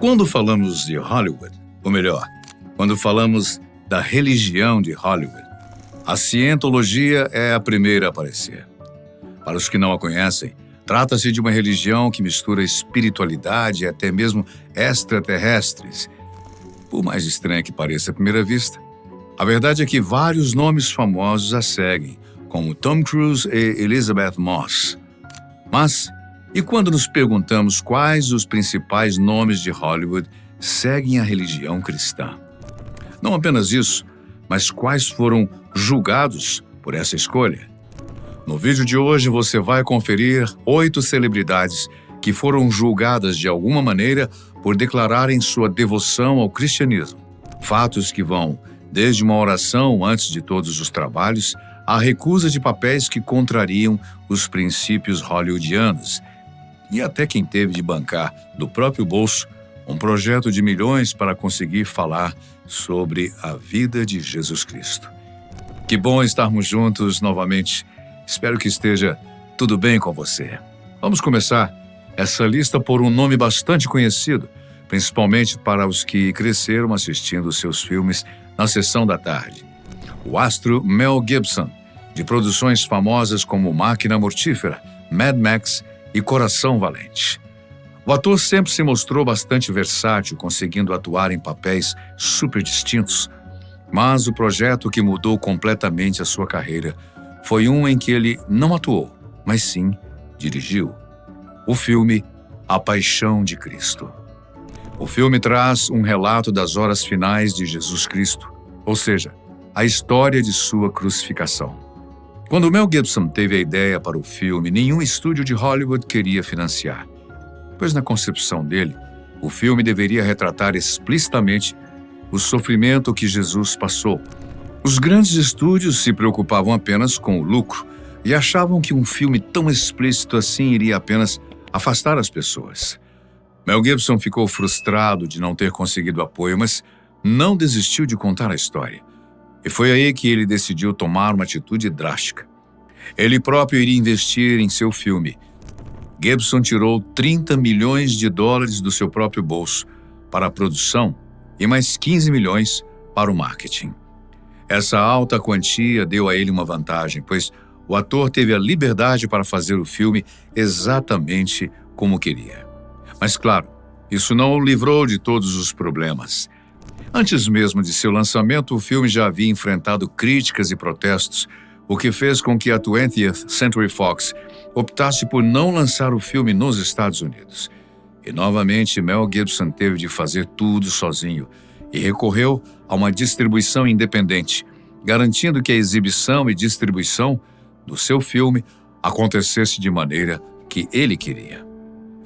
Quando falamos de Hollywood, ou melhor, quando falamos da religião de Hollywood, a cientologia é a primeira a aparecer. Para os que não a conhecem, trata-se de uma religião que mistura espiritualidade e até mesmo extraterrestres. Por mais estranha que pareça à primeira vista, a verdade é que vários nomes famosos a seguem, como Tom Cruise e Elizabeth Moss. Mas, e quando nos perguntamos quais os principais nomes de Hollywood seguem a religião cristã? Não apenas isso, mas quais foram julgados por essa escolha? No vídeo de hoje você vai conferir 8 celebridades que foram julgadas de alguma maneira por declararem sua devoção ao cristianismo. Fatos que vão desde uma oração antes de todos os trabalhos à recusa de papéis que contrariam os princípios hollywoodianos e até quem teve de bancar do próprio bolso um projeto de milhões para conseguir falar sobre a vida de Jesus Cristo. Que bom estarmos juntos novamente. Espero que esteja tudo bem com você. Vamos começar essa lista por um nome bastante conhecido, principalmente para os que cresceram assistindo seus filmes na sessão da tarde. O astro Mel Gibson, de produções famosas como Máquina Mortífera, Mad Max e Coração Valente. O ator sempre se mostrou bastante versátil, conseguindo atuar em papéis super distintos. Mas o projeto que mudou completamente a sua carreira foi um em que ele não atuou, mas sim dirigiu. O filme A Paixão de Cristo. O filme traz um relato das horas finais de Jesus Cristo, ou seja, a história de sua crucificação. Quando Mel Gibson teve a ideia para o filme, nenhum estúdio de Hollywood queria financiar, pois na concepção dele, o filme deveria retratar explicitamente o sofrimento que Jesus passou. Os grandes estúdios se preocupavam apenas com o lucro e achavam que um filme tão explícito assim iria apenas afastar as pessoas. Mel Gibson ficou frustrado de não ter conseguido apoio, mas não desistiu de contar a história. E foi aí que ele decidiu tomar uma atitude drástica. Ele próprio iria investir em seu filme. Gibson tirou $30 milhões do seu próprio bolso para a produção e mais 15 milhões para o marketing. Essa alta quantia deu a ele uma vantagem, pois o ator teve a liberdade para fazer o filme exatamente como queria. Mas claro, isso não o livrou de todos os problemas. Antes mesmo de seu lançamento, o filme já havia enfrentado críticas e protestos, o que fez com que a 20th Century Fox optasse por não lançar o filme nos Estados Unidos. E novamente, Mel Gibson teve de fazer tudo sozinho e recorreu a uma distribuição independente, garantindo que a exibição e distribuição do seu filme acontecesse de maneira que ele queria.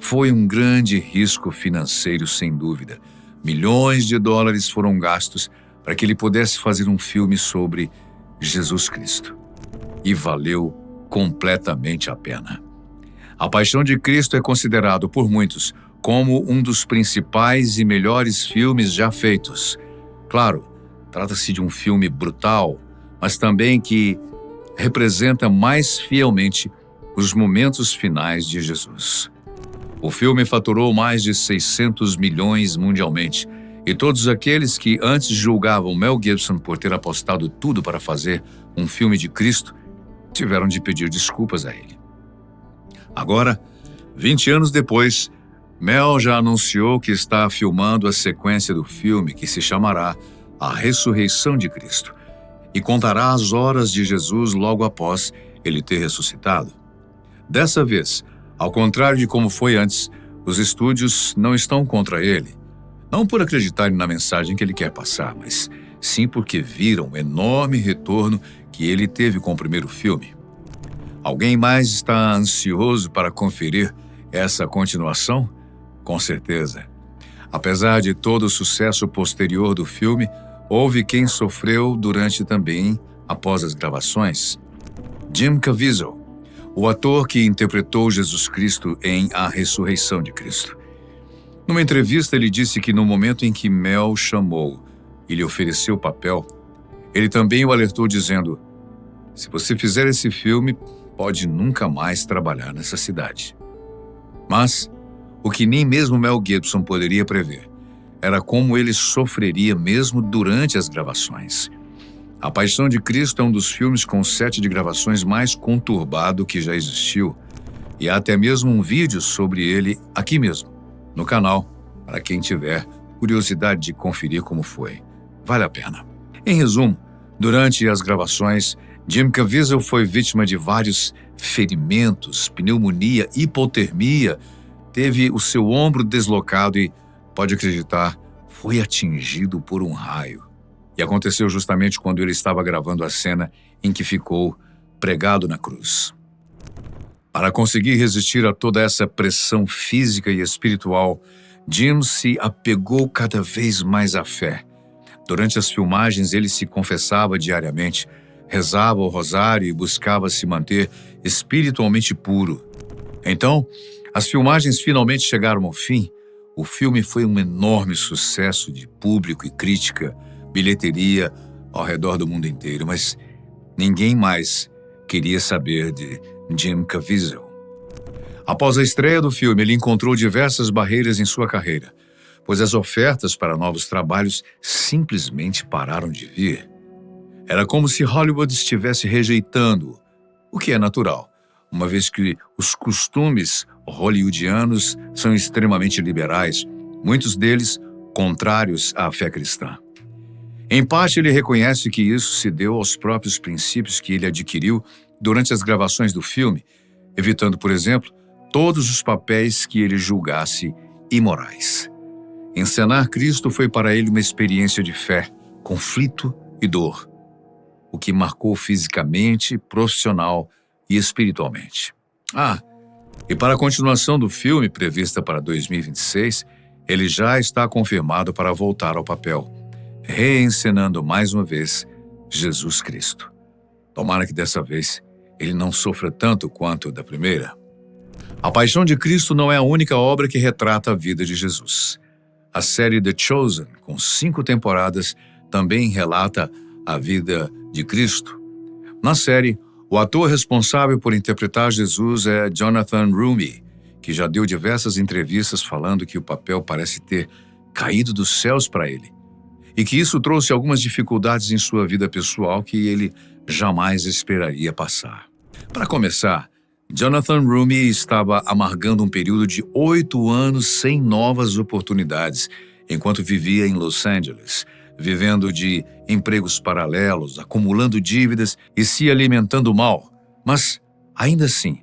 Foi um grande risco financeiro, sem dúvida. Milhões de dólares foram gastos para que ele pudesse fazer um filme sobre Jesus Cristo. E valeu completamente a pena. A Paixão de Cristo é considerado por muitos como um dos principais e melhores filmes já feitos. Claro, trata-se de um filme brutal, mas também que representa mais fielmente os momentos finais de Jesus. O filme faturou mais de 600 milhões mundialmente, e todos aqueles que antes julgavam Mel Gibson por ter apostado tudo para fazer um filme de Cristo tiveram de pedir desculpas a ele. Agora, 20 anos depois, Mel já anunciou que está filmando a sequência do filme que se chamará A Ressurreição de Cristo e contará as horas de Jesus logo após ele ter ressuscitado. Dessa vez, ao contrário de como foi antes, os estúdios não estão contra ele, não por acreditarem na mensagem que ele quer passar, mas sim porque viram o enorme retorno que ele teve com o primeiro filme. Alguém mais está ansioso para conferir essa continuação? Com certeza. Apesar de todo o sucesso posterior do filme, houve quem sofreu durante também após as gravações. Jim Caviezel, o ator que interpretou Jesus Cristo em A Ressurreição de Cristo. Numa entrevista, ele disse que no momento em que Mel chamou e lhe ofereceu o papel, ele também o alertou dizendo: "Se você fizer esse filme, pode nunca mais trabalhar nessa cidade." Mas o que nem mesmo Mel Gibson poderia prever era como ele sofreria mesmo durante as gravações. A Paixão de Cristo é um dos filmes com o set de gravações mais conturbado que já existiu, e há até mesmo um vídeo sobre ele aqui mesmo, no canal, para quem tiver curiosidade de conferir como foi. Vale a pena. Em resumo, durante as gravações, Jim Caviezel foi vítima de vários ferimentos, pneumonia, hipotermia, teve o seu ombro deslocado e, pode acreditar, foi atingido por um raio. E aconteceu justamente quando ele estava gravando a cena em que ficou pregado na cruz. Para conseguir resistir a toda essa pressão física e espiritual, Jim se apegou cada vez mais à fé. Durante as filmagens, ele se confessava diariamente, rezava o rosário e buscava se manter espiritualmente puro. Então, as filmagens finalmente chegaram ao fim. O filme foi um enorme sucesso de público e crítica, bilheteria ao redor do mundo inteiro, mas ninguém mais queria saber de Jim Caviezel. Após a estreia do filme, ele encontrou diversas barreiras em sua carreira, pois as ofertas para novos trabalhos simplesmente pararam de vir. Era como se Hollywood estivesse rejeitando-o, o que é natural, uma vez que os costumes hollywoodianos são extremamente liberais, muitos deles contrários à fé cristã. Em parte, ele reconhece que isso se deu aos próprios princípios que ele adquiriu durante as gravações do filme, evitando, por exemplo, todos os papéis que ele julgasse imorais. Encenar Cristo foi para ele uma experiência de fé, conflito e dor, o que marcou fisicamente, profissional e espiritualmente. E para a continuação do filme, prevista para 2026, ele já está confirmado para voltar ao papel, reencenando mais uma vez Jesus Cristo. Tomara que dessa vez ele não sofra tanto quanto da primeira. A Paixão de Cristo não é a única obra que retrata a vida de Jesus. A série The Chosen, com 5 temporadas, também relata a vida de Cristo. Na série, o ator responsável por interpretar Jesus é Jonathan Roumie, que já deu diversas entrevistas falando que o papel parece ter caído dos céus para ele, e que isso trouxe algumas dificuldades em sua vida pessoal que ele jamais esperaria passar. Para começar, Jonathan Roumie estava amargando um período de 8 anos sem novas oportunidades, enquanto vivia em Los Angeles, vivendo de empregos paralelos, acumulando dívidas e se alimentando mal, mas, ainda assim,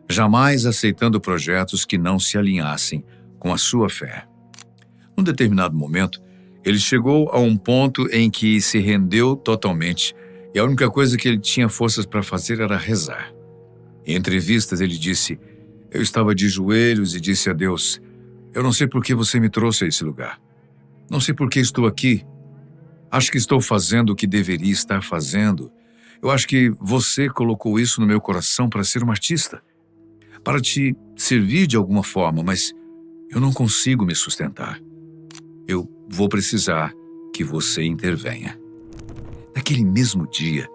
jamais aceitando projetos que não se alinhassem com a sua fé. Num determinado momento, ele chegou a um ponto em que se rendeu totalmente e a única coisa que ele tinha forças para fazer era rezar. Em entrevistas, ele disse: "Eu estava de joelhos e disse a Deus, eu não sei por que você me trouxe a esse lugar. Não sei por que estou aqui. Acho que estou fazendo o que deveria estar fazendo. Eu acho que você colocou isso no meu coração para ser um artista, para te servir de alguma forma, mas eu não consigo me sustentar. Eu vou precisar que você intervenha." Naquele mesmo dia,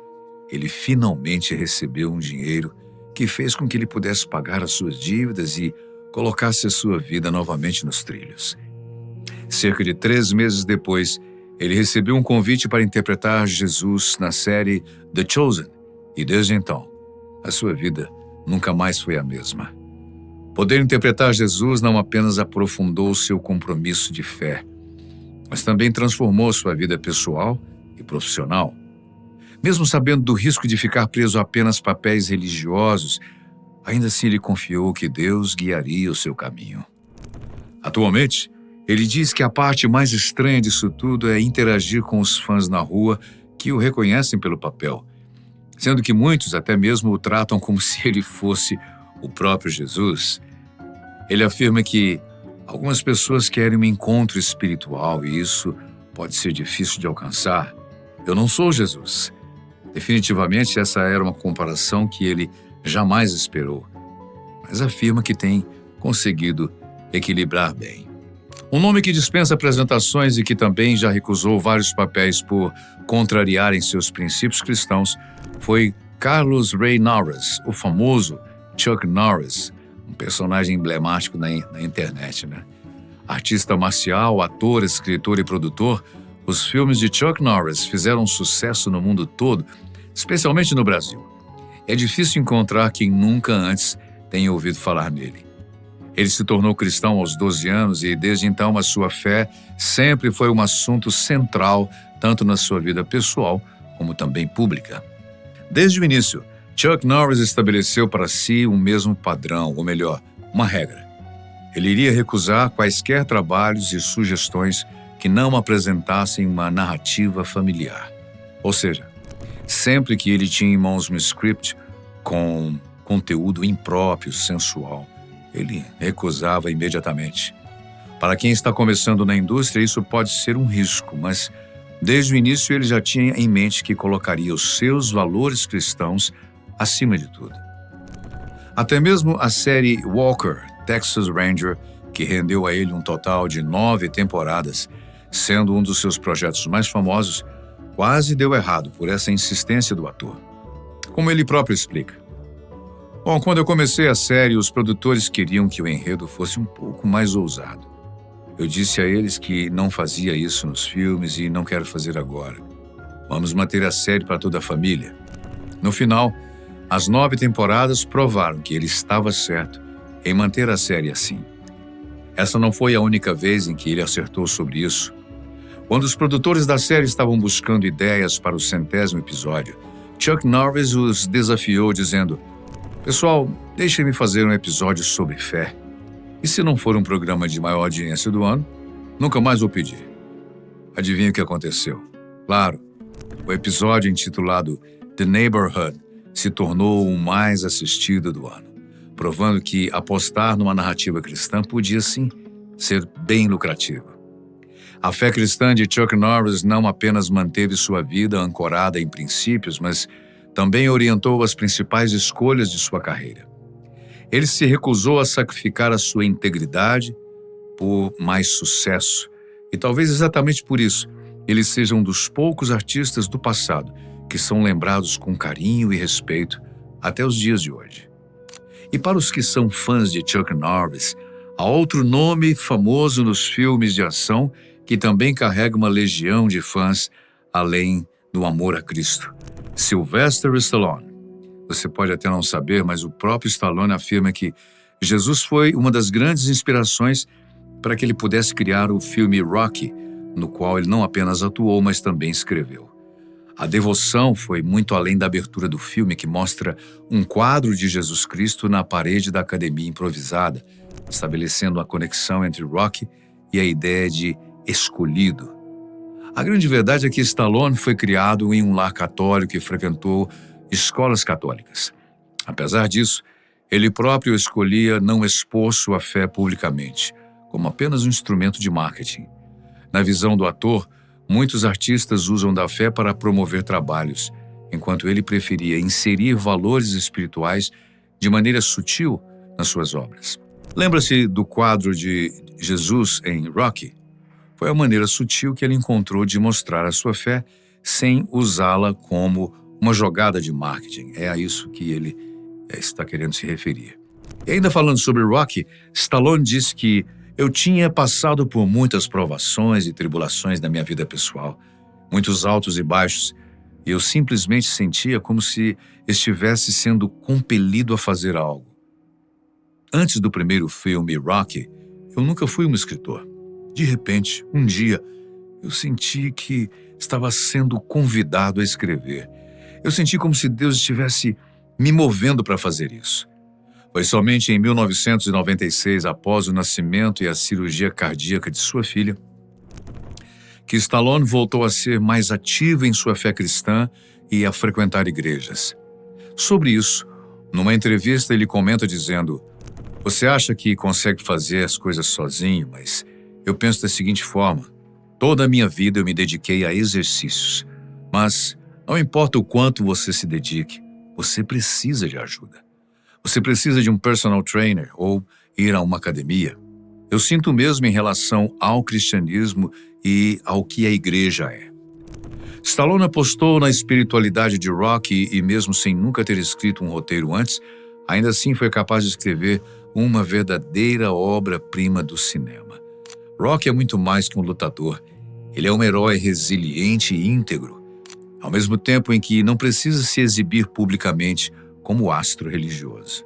ele finalmente recebeu um dinheiro que fez com que ele pudesse pagar as suas dívidas e colocasse a sua vida novamente nos trilhos. Cerca de 3 meses depois, ele recebeu um convite para interpretar Jesus na série The Chosen, e desde então, a sua vida nunca mais foi a mesma. Poder interpretar Jesus não apenas aprofundou seu compromisso de fé, mas também transformou sua vida pessoal e profissional. Mesmo sabendo do risco de ficar preso a apenas papéis religiosos, ainda assim ele confiou que Deus guiaria o seu caminho. Atualmente, ele diz que a parte mais estranha disso tudo é interagir com os fãs na rua que o reconhecem pelo papel, sendo que muitos até mesmo o tratam como se ele fosse o próprio Jesus. Ele afirma que algumas pessoas querem um encontro espiritual e isso pode ser difícil de alcançar. Eu não sou Jesus. Definitivamente essa era uma comparação que ele jamais esperou, mas afirma que tem conseguido equilibrar bem. Um nome que dispensa apresentações e que também já recusou vários papéis por contrariarem seus princípios cristãos foi Carlos Ray Norris, o famoso Chuck Norris, um personagem emblemático na internet, né? Artista marcial, ator, escritor e produtor, os filmes de Chuck Norris fizeram sucesso no mundo todo, especialmente no Brasil. É difícil encontrar quem nunca antes tenha ouvido falar nele. Ele se tornou cristão aos 12 anos e, desde então, a sua fé sempre foi um assunto central, tanto na sua vida pessoal como também pública. Desde o início, Chuck Norris estabeleceu para si o mesmo padrão, ou melhor, uma regra. Ele iria recusar quaisquer trabalhos e sugestões que não apresentassem uma narrativa familiar. Ou seja, sempre que ele tinha em mãos um script com conteúdo impróprio, sensual, ele recusava imediatamente. Para quem está começando na indústria, isso pode ser um risco, mas desde o início ele já tinha em mente que colocaria os seus valores cristãos acima de tudo. Até mesmo a série Walker, Texas Ranger, que rendeu a ele um total de 9 temporadas, sendo um dos seus projetos mais famosos, quase deu errado por essa insistência do ator. Como ele próprio explica. Bom, quando eu comecei a série, os produtores queriam que o enredo fosse um pouco mais ousado. Eu disse a eles que não fazia isso nos filmes e não quero fazer agora. Vamos manter a série para toda a família. No final, as 9 temporadas provaram que ele estava certo em manter a série assim. Essa não foi a única vez em que ele acertou sobre isso. Quando os produtores da série estavam buscando ideias para o 100º episódio, Chuck Norris os desafiou dizendo: "Pessoal, deixem-me fazer um episódio sobre fé. E se não for um programa de maior audiência do ano, nunca mais vou pedir." Adivinha o que aconteceu? Claro, o episódio intitulado The Neighborhood se tornou o mais assistido do ano, provando que apostar numa narrativa cristã podia sim ser bem lucrativo. A fé cristã de Chuck Norris não apenas manteve sua vida ancorada em princípios, mas também orientou as principais escolhas de sua carreira. Ele se recusou a sacrificar a sua integridade por mais sucesso, e talvez exatamente por isso ele seja um dos poucos artistas do passado que são lembrados com carinho e respeito até os dias de hoje. E para os que são fãs de Chuck Norris, há outro nome famoso nos filmes de ação que também carrega uma legião de fãs além do amor a Cristo: Sylvester Stallone. Você pode até não saber, mas o próprio Stallone afirma que Jesus foi uma das grandes inspirações para que ele pudesse criar o filme Rocky, no qual ele não apenas atuou, mas também escreveu. A devoção foi muito além da abertura do filme, que mostra um quadro de Jesus Cristo na parede da academia improvisada, estabelecendo a conexão entre Rocky e a ideia de escolhido. A grande verdade é que Stallone foi criado em um lar católico e frequentou escolas católicas. Apesar disso, ele próprio escolhia não expor sua fé publicamente, como apenas um instrumento de marketing. Na visão do ator, muitos artistas usam da fé para promover trabalhos, enquanto ele preferia inserir valores espirituais de maneira sutil nas suas obras. Lembra-se do quadro de Jesus em Rocky? Foi a maneira sutil que ele encontrou de mostrar a sua fé sem usá-la como uma jogada de marketing. É a isso que ele está querendo se referir. E ainda falando sobre Rocky, Stallone disse que eu tinha passado por muitas provações e tribulações na minha vida pessoal, muitos altos e baixos, e eu simplesmente sentia como se estivesse sendo compelido a fazer algo. Antes do primeiro filme, Rocky, eu nunca fui um escritor. De repente, um dia, eu senti que estava sendo convidado a escrever. Eu senti como se Deus estivesse me movendo para fazer isso. Foi somente em 1996, após o nascimento e a cirurgia cardíaca de sua filha, que Stallone voltou a ser mais ativo em sua fé cristã e a frequentar igrejas. Sobre isso, numa entrevista ele comenta dizendo: "Você acha que consegue fazer as coisas sozinho, mas eu penso da seguinte forma: toda a minha vida eu me dediquei a exercícios, mas não importa o quanto você se dedique, você precisa de ajuda. Você precisa de um personal trainer ou ir a uma academia. Eu sinto o mesmo em relação ao cristianismo e ao que a igreja é." Stallone apostou na espiritualidade de Rocky e mesmo sem nunca ter escrito um roteiro antes, ainda assim foi capaz de escrever uma verdadeira obra-prima do cinema. Rock é muito mais que um lutador. Ele é um herói resiliente e íntegro, ao mesmo tempo em que não precisa se exibir publicamente como astro religioso.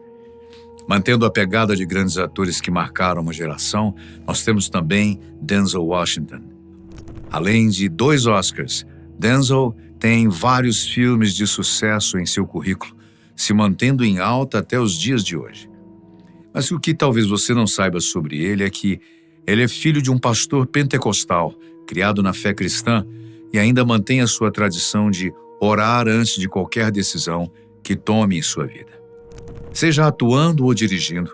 Mantendo a pegada de grandes atores que marcaram uma geração, nós temos também Denzel Washington. Além de 2 Oscars, Denzel tem vários filmes de sucesso em seu currículo, se mantendo em alta até os dias de hoje. Mas o que talvez você não saiba sobre ele é que ele é filho de um pastor pentecostal, criado na fé cristã, e ainda mantém a sua tradição de orar antes de qualquer decisão que tome em sua vida. Seja atuando ou dirigindo,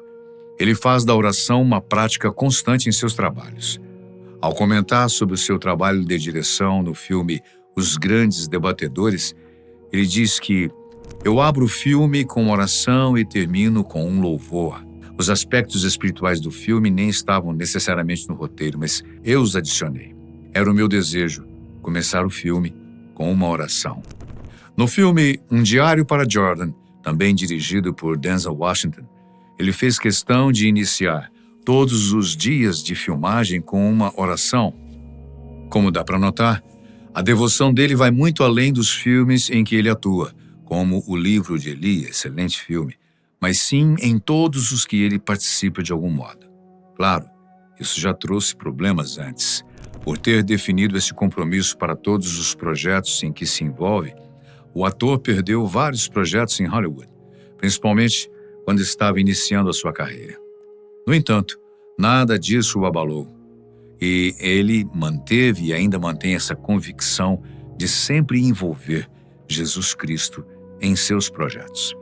ele faz da oração uma prática constante em seus trabalhos. Ao comentar sobre o seu trabalho de direção no filme Os Grandes Debatedores, ele diz que eu abro o filme com oração e termino com um louvor. Os aspectos espirituais do filme nem estavam necessariamente no roteiro, mas eu os adicionei. Era o meu desejo começar o filme com uma oração. No filme Um Diário para Jordan, também dirigido por Denzel Washington, ele fez questão de iniciar todos os dias de filmagem com uma oração. Como dá para notar, a devoção dele vai muito além dos filmes em que ele atua, como O Livro de Eli, excelente filme, mas sim em todos os que ele participa de algum modo. Claro, isso já trouxe problemas antes. Por ter definido esse compromisso para todos os projetos em que se envolve, o ator perdeu vários projetos em Hollywood, principalmente quando estava iniciando a sua carreira. No entanto, nada disso o abalou, e ele manteve e ainda mantém essa convicção de sempre envolver Jesus Cristo em seus projetos.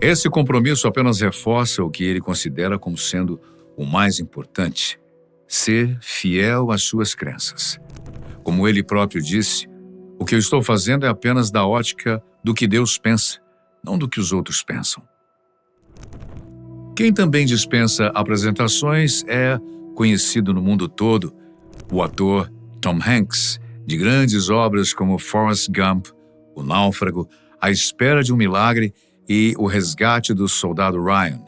Esse compromisso apenas reforça o que ele considera como sendo o mais importante: ser fiel às suas crenças. Como ele próprio disse, o que eu estou fazendo é apenas da ótica do que Deus pensa, não do que os outros pensam. Quem também dispensa apresentações é conhecido no mundo todo, o ator Tom Hanks, de grandes obras como Forrest Gump, O Náufrago, A Espera de um Milagre e O Resgate do Soldado Ryan.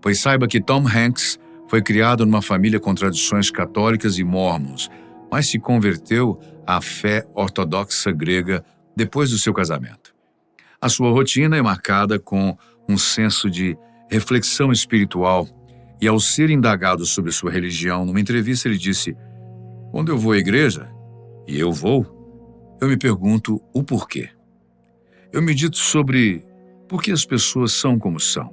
Pois saiba que Tom Hanks foi criado numa família com tradições católicas e mórmons, mas se converteu à fé ortodoxa grega depois do seu casamento. A sua rotina é marcada com um senso de reflexão espiritual, e ao ser indagado sobre sua religião numa entrevista, ele disse: "Quando eu vou à igreja, e eu vou, eu me pergunto o porquê. Eu medito sobre por que as pessoas são como são.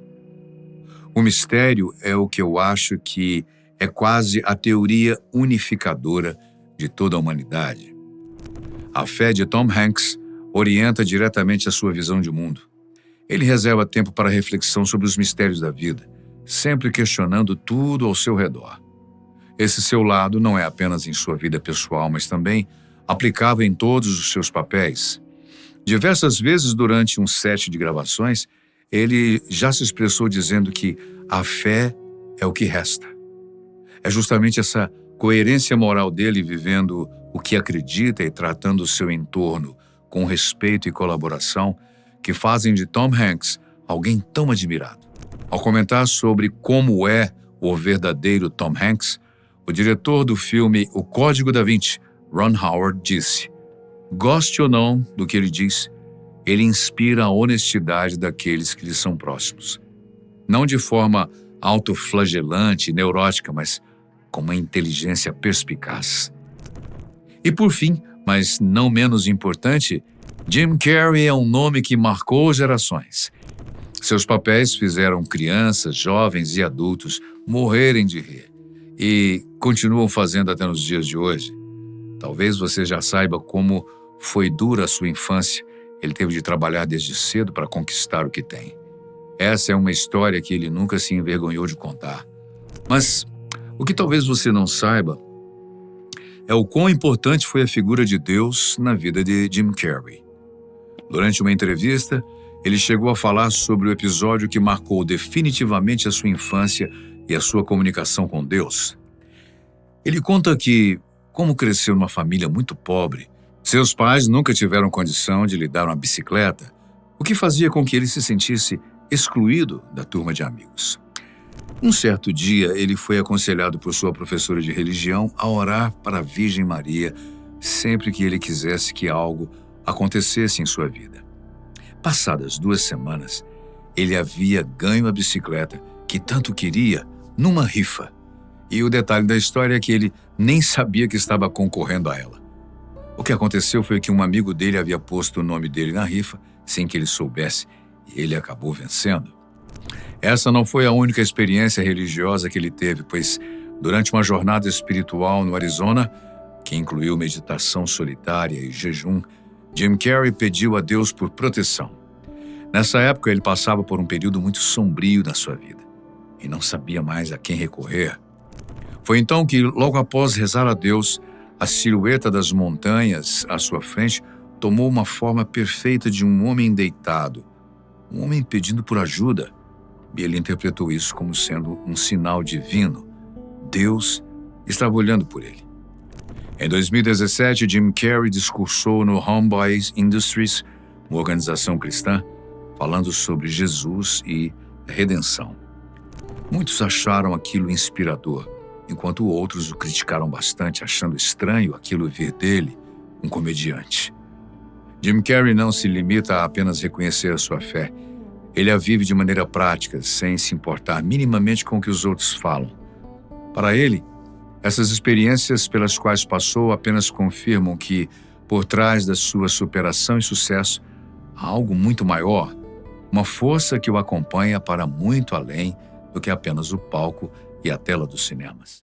O mistério é o que eu acho que é quase a teoria unificadora de toda a humanidade." A fé de Tom Hanks orienta diretamente a sua visão de mundo. Ele reserva tempo para reflexão sobre os mistérios da vida, sempre questionando tudo ao seu redor. Esse seu lado não é apenas em sua vida pessoal, mas também aplicável em todos os seus papéis. Diversas vezes durante um set de gravações, ele já se expressou dizendo que a fé é o que resta. É justamente essa coerência moral dele vivendo o que acredita e tratando o seu entorno com respeito e colaboração que fazem de Tom Hanks alguém tão admirado. Ao comentar sobre como é o verdadeiro Tom Hanks, o diretor do filme O Código da Vinci, Ron Howard, disse: "Goste ou não do que ele diz, ele inspira a honestidade daqueles que lhe são próximos. Não de forma autoflagelante e neurótica, mas com uma inteligência perspicaz." E por fim, mas não menos importante, Jim Carrey é um nome que marcou gerações. Seus papéis fizeram crianças, jovens e adultos morrerem de rir e continuam fazendo até nos dias de hoje. Talvez você já saiba como foi dura a sua infância. Ele teve de trabalhar desde cedo para conquistar o que tem. Essa é uma história que ele nunca se envergonhou de contar. Mas o que talvez você não saiba é o quão importante foi a figura de Deus na vida de Jim Carrey. Durante uma entrevista, ele chegou a falar sobre o episódio que marcou definitivamente a sua infância e a sua comunicação com Deus. Ele conta que, como cresceu numa família muito pobre, seus pais nunca tiveram condição de lhe dar uma bicicleta, o que fazia com que ele se sentisse excluído da turma de amigos. Um certo dia, ele foi aconselhado por sua professora de religião a orar para a Virgem Maria sempre que ele quisesse que algo acontecesse em sua vida. Passadas 2 semanas, ele havia ganho a bicicleta que tanto queria numa rifa. E o detalhe da história é que ele nem sabia que estava concorrendo a ela. O que aconteceu foi que um amigo dele havia posto o nome dele na rifa sem que ele soubesse e ele acabou vencendo. Essa não foi a única experiência religiosa que ele teve, pois durante uma jornada espiritual no Arizona, que incluiu meditação solitária e jejum, Jim Carrey pediu a Deus por proteção. Nessa época, ele passava por um período muito sombrio na sua vida e não sabia mais a quem recorrer. Foi então que, logo após rezar a Deus, a silhueta das montanhas à sua frente tomou uma forma perfeita de um homem deitado, um homem pedindo por ajuda, e ele interpretou isso como sendo um sinal divino. Deus estava olhando por ele. Em 2017, Jim Carrey discursou no Homeboy Industries, uma organização cristã, falando sobre Jesus e a redenção. Muitos acharam aquilo inspirador, enquanto outros o criticaram bastante, achando estranho aquilo vir dele, um comediante. Jim Carrey não se limita a apenas reconhecer a sua fé. Ele a vive de maneira prática, sem se importar minimamente com o que os outros falam. Para ele, essas experiências pelas quais passou apenas confirmam que, por trás da sua superação e sucesso, há algo muito maior, uma força que o acompanha para muito além do que apenas o palco e a tela dos cinemas.